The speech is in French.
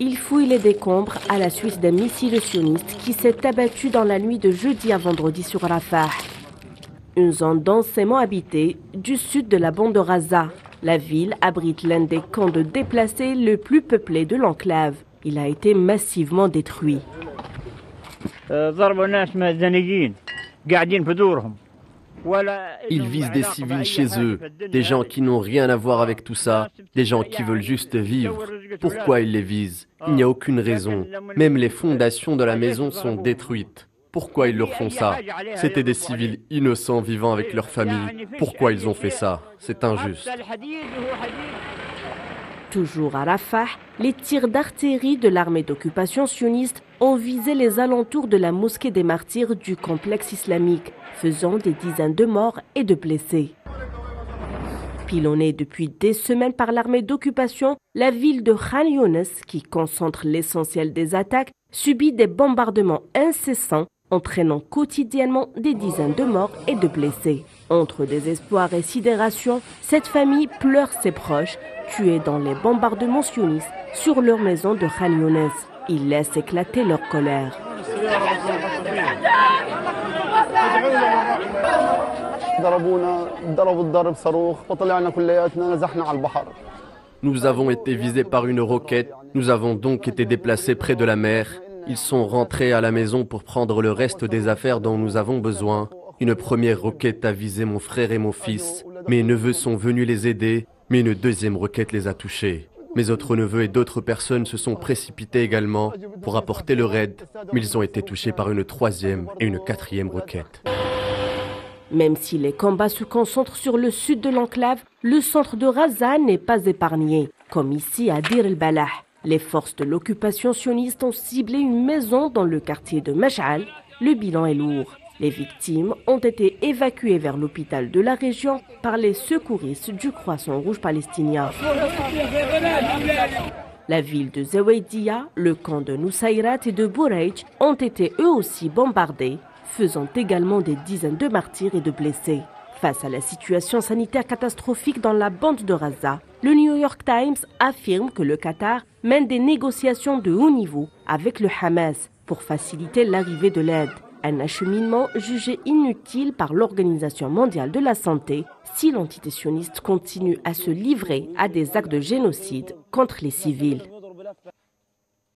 Il fouille les décombres à la suite d'un missile sioniste qui s'est abattu dans la nuit de jeudi à vendredi sur Rafah, une zone densément habitée du sud de la bande de Gaza. La ville abrite l'un des camps de déplacés le plus peuplé de l'enclave. Il a été massivement détruit. Ils visent des civils chez eux, des gens qui n'ont rien à voir avec tout ça, des gens qui veulent juste vivre. Pourquoi ils les visent? Il n'y a aucune raison. Même les fondations de la maison sont détruites. Pourquoi ils leur font ça? C'étaient des civils innocents vivant avec leur famille. Pourquoi ils ont fait ça? C'est injuste. Toujours à Rafah, les tirs d'artillerie de l'armée d'occupation sioniste ont visé les alentours de la mosquée des martyrs du complexe islamique, faisant des dizaines de morts et de blessés. Pilonnée depuis des semaines par l'armée d'occupation, la ville de Khan Younes, qui concentre l'essentiel des attaques, subit des bombardements incessants, entraînant quotidiennement des dizaines de morts et de blessés. Entre désespoir et sidération, cette famille pleure ses proches, tués dans les bombardements sionistes sur leur maison de Khan Younes. Ils laissent éclater leur colère. Nous avons été visés par une roquette, nous avons donc été déplacés près de la mer. Ils sont rentrés à la maison pour prendre le reste des affaires dont nous avons besoin. Une première roquette a visé mon frère et mon fils. Mes neveux sont venus les aider, mais une deuxième roquette les a touchés. Mes autres neveux et d'autres personnes se sont précipités également pour apporter leur aide, mais ils ont été touchés par une troisième et une quatrième roquette. Même si les combats se concentrent sur le sud de l'enclave, le centre de Gaza n'est pas épargné, comme ici à Dir el-Balah. Les forces de l'occupation sioniste ont ciblé une maison dans le quartier de Mash'al. Le bilan est lourd. Les victimes ont été évacuées vers l'hôpital de la région par les secouristes du Croissant Rouge palestinien. La ville de Zaouïdia, le camp de Nusayrat et de Boureij ont été eux aussi bombardés, faisant également des dizaines de martyrs et de blessés. Face à la situation sanitaire catastrophique dans la bande de Gaza, le New York Times affirme que le Qatar mène des négociations de haut niveau avec le Hamas pour faciliter l'arrivée de l'aide. Un acheminement jugé inutile par l'Organisation mondiale de la santé si l'entité sioniste continue à se livrer à des actes de génocide contre les civils.